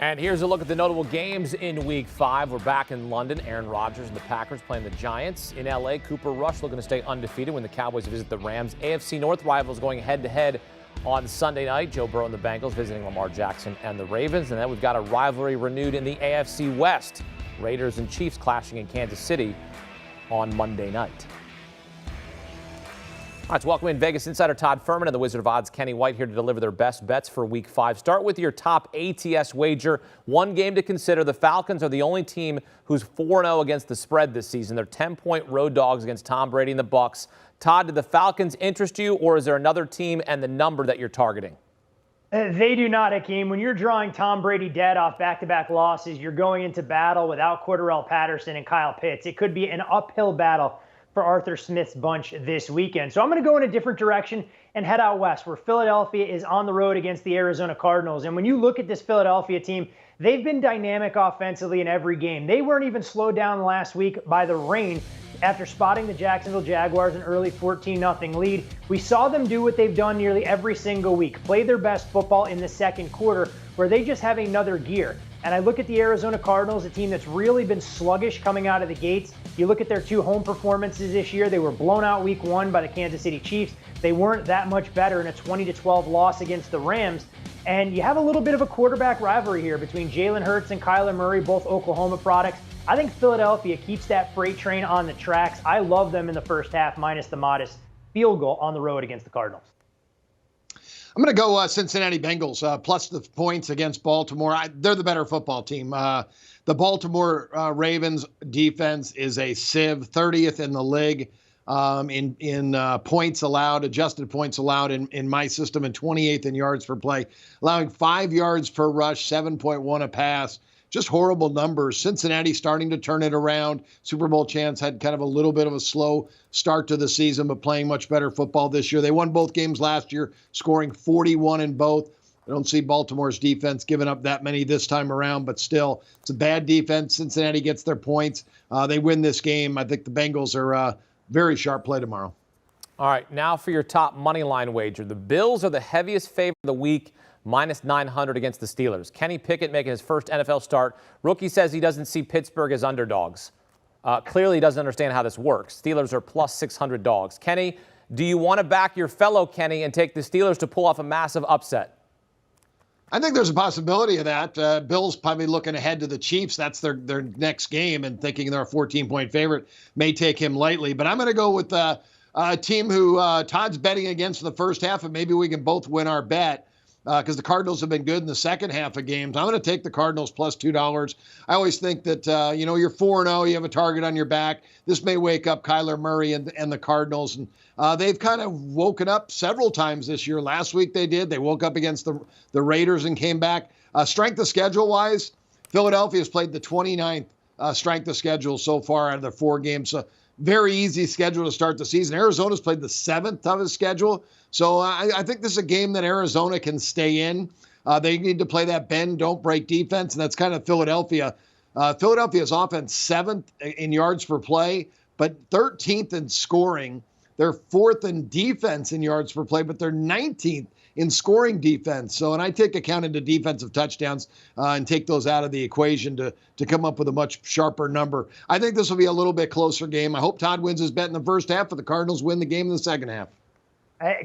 And here's a look at the notable games in Week 5. We're back in London. Aaron Rodgers and the Packers playing the Giants. In L.A., Cooper Rush looking to stay undefeated when the Cowboys visit the Rams. AFC North rivals going head-to-head on Sunday night. Joe Burrow and the Bengals visiting Lamar Jackson and the Ravens. And then we've got a rivalry renewed in the AFC West. Raiders and Chiefs clashing in Kansas City on Monday night. All right, let's welcome in Vegas insider Todd Fuhrman and the Wizard of Odds, Kenny White, here to deliver their best bets for Week 5. Start with your top ATS wager. One game to consider. The Falcons are the only team who's 4-0 against the spread this season. They're 10-point road dogs against Tom Brady and the Bucs. Todd, did the Falcons interest you, or is there another team and the number that you're targeting? They do not, Hakeem. When you're drawing Tom Brady dead off back-to-back losses, you're going into battle without Cordarrelle Patterson and Kyle Pitts. It could be an uphill battle for Arthur Smith's bunch this weekend. So I'm going to go in a different direction and head out west, where Philadelphia is on the road against the Arizona Cardinals. And when you look at this Philadelphia team, they've been dynamic offensively in every game. They weren't even slowed down last week by the rain after spotting the Jacksonville Jaguars an early 14-0 lead. We saw them do what they've done nearly every single week, play their best football in the second quarter, where they just have another gear. And I look at the Arizona Cardinals, a team that's really been sluggish coming out of the gates. You look at their two home performances this year. They were blown out week 1 by the Kansas City Chiefs. They weren't that much better in a 20-12 loss against the Rams. And you have a little bit of a quarterback rivalry here between Jalen Hurts and Kyler Murray, both Oklahoma products. I think Philadelphia keeps that freight train on the tracks. I love them in the first half, minus the modest field goal on the road against the Cardinals. I'm going to go Cincinnati Bengals plus the points against Baltimore. They're the better football team. The Baltimore Ravens defense is a sieve, 30th in the league in points allowed, adjusted points allowed in my system, and 28th in yards per play, allowing 5 yards per rush, 7.1 a pass. Just horrible numbers. Cincinnati starting to turn it around. Super Bowl chance had kind of a little bit of a slow start to the season, but playing much better football this year. They won both games last year, scoring 41 in both. I don't see Baltimore's defense giving up that many this time around, but still, it's a bad defense. Cincinnati gets their points. They win this game. I think the Bengals are a very sharp play tomorrow. All right, now for your top money line wager. The Bills are the heaviest favorite of the week, minus 900 against the Steelers. Kenny Pickett making his first NFL start. Rookie says he doesn't see Pittsburgh as underdogs. Clearly, he doesn't understand how this works. Steelers are plus 600 dogs. Kenny, do you want to back your fellow Kenny and take the Steelers to pull off a massive upset? I think there's a possibility of that. Bills probably looking ahead to the Chiefs. That's their next game, and thinking they're a 14-point favorite may take him lightly. But I'm going to go with a team who Todd's betting against in the first half, and maybe we can both win our bet. Because the Cardinals have been good in the second half of games. I'm going to take the Cardinals plus $2. I always think that, you're 4-0, you have a target on your back. This may wake up Kyler Murray and the Cardinals. And they've kind of woken up several times this year. Last week they did. They woke up against the Raiders and came back. Strength of schedule-wise, Philadelphia has played the 29th strength of schedule so far out of their 4 games. So very easy schedule to start the season. Arizona's played the 7th toughest schedule. So I think this is a game that Arizona can stay in. They need to play that bend, don't break defense, and that's kind of Philadelphia. Philadelphia's offense 7th in yards per play, but 13th in scoring. They're 4th in defense in yards per play, but they're 19th in scoring defense. So, and I take account into defensive touchdowns and take those out of the equation to come up with a much sharper number. I think this will be a little bit closer game. I hope Todd wins his bet in the first half, but the Cardinals win the game in the second half.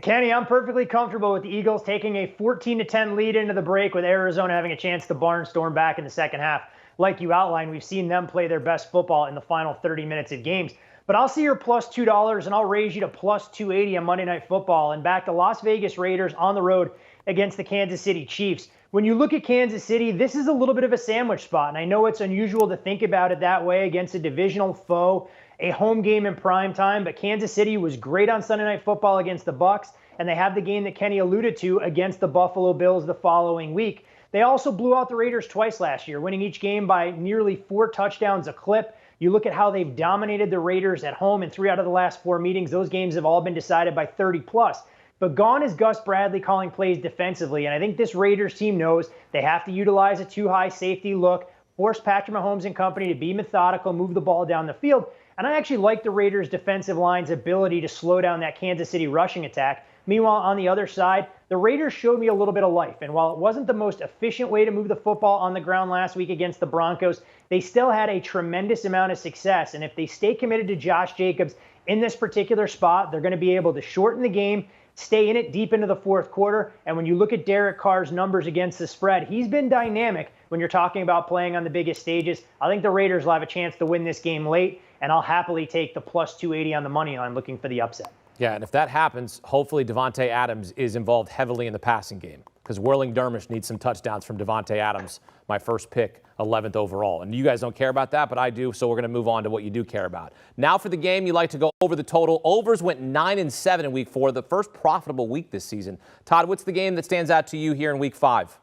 Kenny, I'm perfectly comfortable with the Eagles taking a 14-10 lead into the break, with Arizona having a chance to barnstorm back in the second half. Like you outlined, we've seen them play their best football in the final 30 minutes of games. But I'll see your plus $2, and I'll raise you to plus 280 on Monday Night Football and back the Las Vegas Raiders on the road against the Kansas City Chiefs. When you look at Kansas City, this is a little bit of a sandwich spot, and I know it's unusual to think about it that way against a divisional foe, a home game in prime time, but Kansas City was great on Sunday Night Football against the Bucs, and they have the game that Kenny alluded to against the Buffalo Bills the following week. They also blew out the Raiders twice last year, winning each game by nearly 4 touchdowns a clip. You look at how they've dominated the Raiders at home in 3 out of the last 4 meetings. Those games have all been decided by 30+. But gone is Gus Bradley calling plays defensively, and I think this Raiders team knows they have to utilize a too-high safety look, force Patrick Mahomes and company to be methodical, move the ball down the field. And I actually like the Raiders' defensive line's ability to slow down that Kansas City rushing attack. Meanwhile, on the other side, the Raiders showed me a little bit of life. And while it wasn't the most efficient way to move the football on the ground last week against the Broncos, they still had a tremendous amount of success. And if they stay committed to Josh Jacobs in this particular spot, they're going to be able to shorten the game, stay in it deep into the fourth quarter. And when you look at Derek Carr's numbers against the spread, he's been dynamic when you're talking about playing on the biggest stages. I think the Raiders will have a chance to win this game late, and I'll happily take the plus 280 on the money line looking for the upset. Yeah, and if that happens, hopefully Devontae Adams is involved heavily in the passing game, because Whirling Dermish needs some touchdowns from Devontae Adams, my first pick, 11th overall. And you guys don't care about that, but I do, so we're going to move on to what you do care about. Now for the game, you like to go over the total. Overs went 9-7 in Week 4, the first profitable week this season. Todd, what's the game that stands out to you here in Week 5?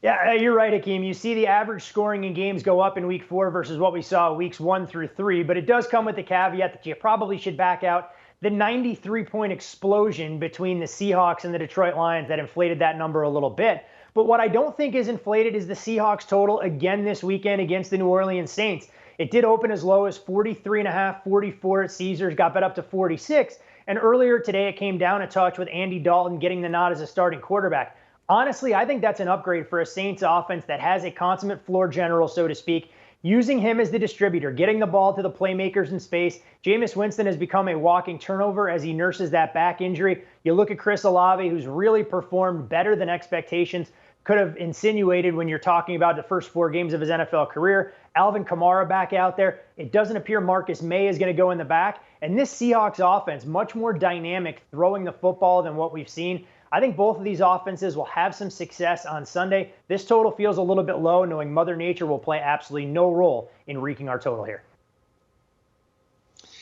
Yeah, you're right, Hakeem. You see the average scoring in games go up in Week 4 versus what we saw weeks 1 through 3, but it does come with the caveat that you probably should back out the 93-point explosion between the Seahawks and the Detroit Lions that inflated that number a little bit. But what I don't think is inflated is the Seahawks total again this weekend against the New Orleans Saints. It did open as low as 43.5, 44 at Caesars, got bet up to 46. And earlier today, it came down a touch with Andy Dalton getting the nod as a starting quarterback. Honestly, I think that's an upgrade for a Saints offense that has a consummate floor general, so to speak. Using him as the distributor, getting the ball to the playmakers in space. Jameis Winston has become a walking turnover as he nurses that back injury. You look at Chris Olave, who's really performed better than expectations could have insinuated when you're talking about the first 4 games of his NFL career. Alvin Kamara back out there. It doesn't appear Marcus May is going to go in the back. And this Seahawks offense, much more dynamic throwing the football than what we've seen. I think both of these offenses will have some success on Sunday. This total feels a little bit low, knowing Mother Nature will play absolutely no role in wreaking our total here.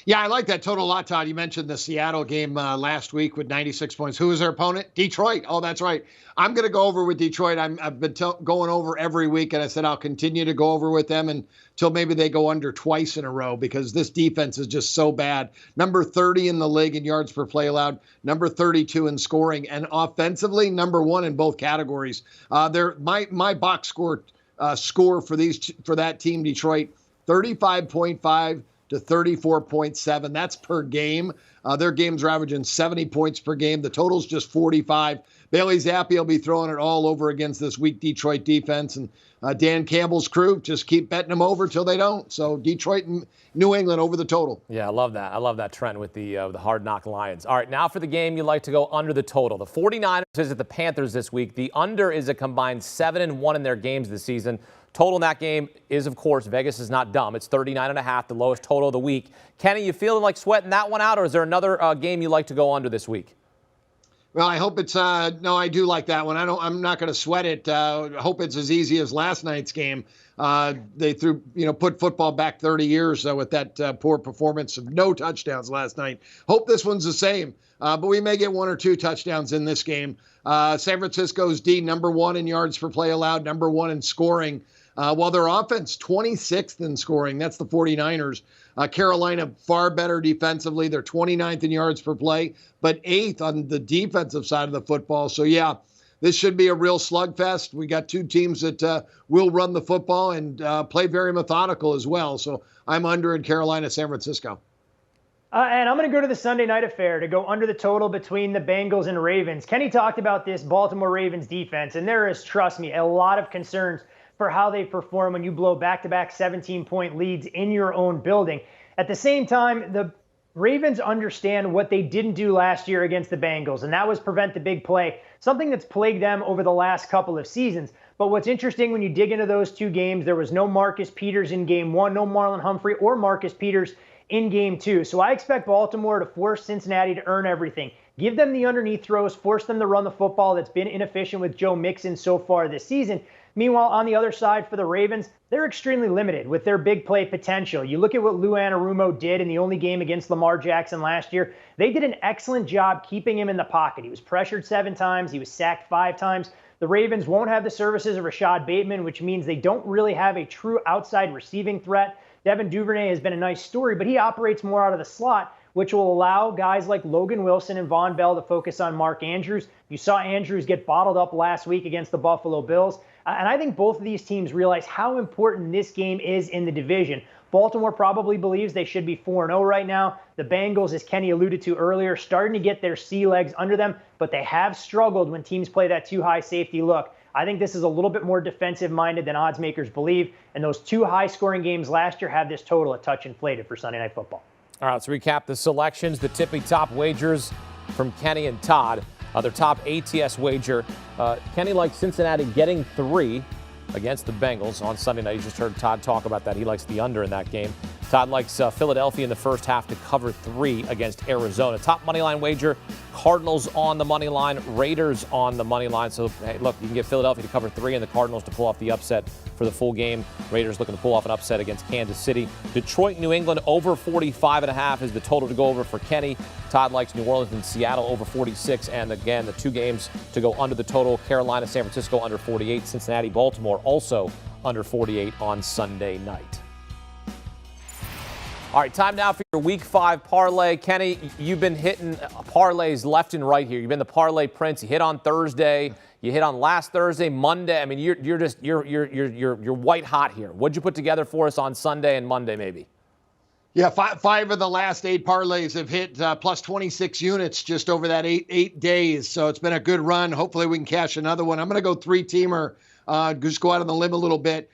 Yeah, I like that total a lot, Todd. You mentioned the Seattle game last week with 96 points. Who was their opponent? Detroit. Oh, that's right. I'm going to go over with Detroit. I've been going over every week, and I said I'll continue to go over with them until maybe they go under twice in a row, because this defense is just so bad. Number 30 in the league in yards per play allowed, number 32 in scoring, and offensively, number 1 in both categories. My box score for that team, Detroit, 35.5 to 34.7. That's per game. Their games are averaging 70 points per game. The total's just 45. Bailey Zappi will be throwing it all over against this weak Detroit defense. And Dan Campbell's crew just keep betting them over till they don't. So Detroit and New England over the total. Yeah, I love that. I love that trend with the Hard Knock Lions. All right, now for the game, you like to go under the total. The 49ers visit the Panthers this week. The under is a combined 7-1 in their games this season. Total in that game is, of course, Vegas is not dumb. It's 39.5, the lowest total of the week. Kenny, you feeling like sweating that one out, or is there another game you like to go under this week? Well, I hope it's no, I do like that one. I'm not going to sweat it. I hope it's as easy as last night's game. They put football back 30 years with that poor performance of no touchdowns last night. Hope this one's the same. But we may get 1 or 2 touchdowns in this game. San Francisco's D, number 1 in yards per play allowed, number 1 in scoring. While their offense, 26th in scoring. That's the 49ers. Carolina, far better defensively. They're 29th in yards per play, but 8th on the defensive side of the football. So, yeah, this should be a real slugfest. We got 2 teams that will run the football and play very methodical as well. So I'm under in Carolina, San Francisco. And I'm going to go to the Sunday night affair to go under the total between the Bengals and Ravens. Kenny talked about this Baltimore Ravens defense, and there is, trust me, a lot of concerns for how they perform when you blow back-to-back 17-point leads in your own building. At the same time, the Ravens understand what they didn't do last year against the Bengals, and that was prevent the big play, something that's plagued them over the last couple of seasons. But what's interesting when you dig into those 2 games, there was no Marcus Peters in game 1, no Marlon Humphrey or Marcus Peters in game 2. So I expect Baltimore to force Cincinnati to earn everything. Give them the underneath throws, force them to run the football that's been inefficient with Joe Mixon so far this season. Meanwhile, on the other side for the Ravens, they're extremely limited with their big play potential. You look at what Lou Anarumo did in the only game against Lamar Jackson last year. They did an excellent job keeping him in the pocket. He was pressured 7 times. He was sacked 5 times. The Ravens won't have the services of Rashad Bateman, which means they don't really have a true outside receiving threat. Devin Duvernay has been a nice story, but he operates more out of the slot, which will allow guys like Logan Wilson and Von Bell to focus on Mark Andrews. You saw Andrews get bottled up last week against the Buffalo Bills. And I think both of these teams realize how important this game is in the division. Baltimore probably believes they should be 4-0 right now. The Bengals, as Kenny alluded to earlier, starting to get their sea legs under them, but they have struggled when teams play that too high safety look. I think this is a little bit more defensive-minded than odds makers believe, and those two high-scoring games last year have this total a touch inflated for Sunday Night Football. All right, let's recap the selections, the tippy top wagers from Kenny and Todd. Their top ATS wager, Kenny likes Cincinnati getting 3 against the Bengals on Sunday night. You just heard Todd talk about that. He likes the under in that game. Todd likes Philadelphia in the first half to cover 3 against Arizona. Top money line wager, Cardinals on the money line, Raiders on the money line. So, hey, look, you can get Philadelphia to cover 3 and the Cardinals to pull off the upset for the full game. Raiders looking to pull off an upset against Kansas City. Detroit, New England over 45.5 is the total to go over for Kenny. Todd likes New Orleans and Seattle over 46. And again, the 2 games to go under the total, Carolina, San Francisco under 48. Cincinnati, Baltimore also under 48 on Sunday night. All right, time now for your Week 5 parlay. Kenny, you've been hitting parlays left and right here. You've been the parlay prince. You hit on Thursday. You hit on last Thursday, Monday. I mean, you're white hot here. What'd you put together for us on Sunday and Monday, maybe? Yeah, 5 of the last 8 parlays have hit plus 26 units just over that eight days. So it's been a good run. Hopefully we can cash another one. I'm going to go 3-teamer. Just go out on the limb a little bit.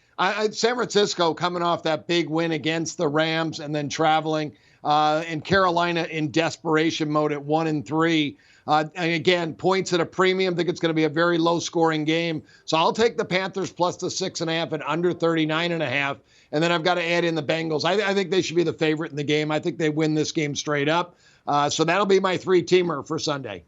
San Francisco coming off that big win against the Rams and then traveling, and Carolina in desperation mode at 1-3. And again, points at a premium. I think it's going to be a very low-scoring game. So I'll take the Panthers plus the 6.5 and under 39.5. And then I've got to add in the Bengals. I think they should be the favorite in the game. I think they win this game straight up. So that'll be my 3-teamer for Sunday.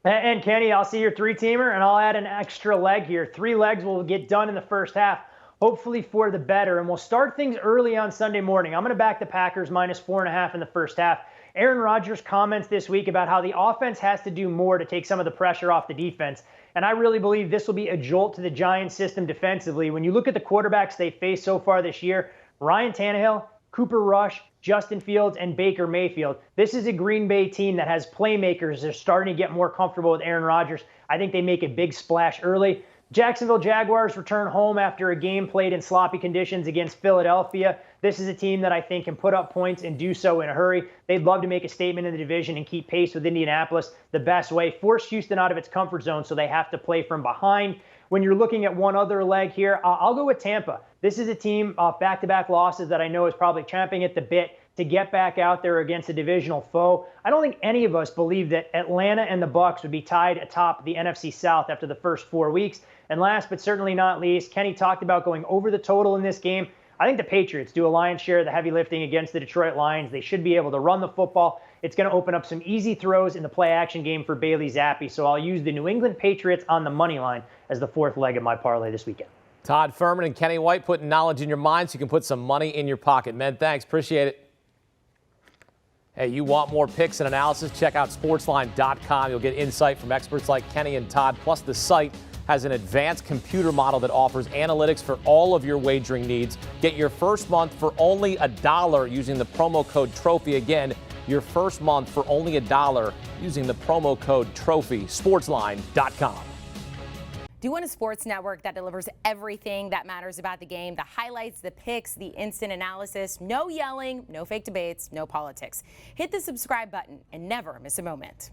And Kenny, I'll see your 3-teamer, and I'll add an extra leg here. 3 legs will get done in the first half, hopefully for the better. And we'll start things early on Sunday morning. I'm going to back the Packers minus 4.5 in the first half. Aaron Rodgers comments this week about how the offense has to do more to take some of the pressure off the defense. And I really believe this will be a jolt to the Giants system defensively. When you look at the quarterbacks they faced so far this year, Ryan Tannehill, Cooper Rush, Justin Fields, and Baker Mayfield. This is a Green Bay team that has playmakers. They're starting to get more comfortable with Aaron Rodgers. I think they make a big splash early. Jacksonville Jaguars return home after a game played in sloppy conditions against Philadelphia. This is a team that I think can put up points and do so in a hurry. They'd love to make a statement in the division and keep pace with Indianapolis the best way. Force Houston out of its comfort zone, so they have to play from behind. When you're looking at one other leg here, I'll go with Tampa. This is a team off back-to-back losses that I know is probably champing at the bit to get back out there against a divisional foe. I don't think any of us believe that Atlanta and the Bucs would be tied atop the NFC South after the first 4 weeks. And last but certainly not least, Kenny talked about going over the total in this game. I think the Patriots do a lion's share of the heavy lifting against the Detroit Lions. They should be able to run the football. It's going to open up some easy throws in the play-action game for Bailey Zappi. So I'll use the New England Patriots on the money line as the 4th leg of my parlay this weekend. Todd Fuhrman and Kenny White putting knowledge in your mind so you can put some money in your pocket. Men, thanks. Appreciate it. Hey, you want more picks and analysis? Check out sportsline.com. You'll get insight from experts like Kenny and Todd. Plus, the site has an advanced computer model that offers analytics for all of your wagering needs. Get your first month for only $1 using the promo code TROPHY. Again, your first month for only $1 using the promo code TROPHY. Sportsline.com. Do you want a sports network that delivers everything that matters about the game? The highlights, the picks, the instant analysis, no yelling, no fake debates, no politics. Hit the subscribe button and never miss a moment.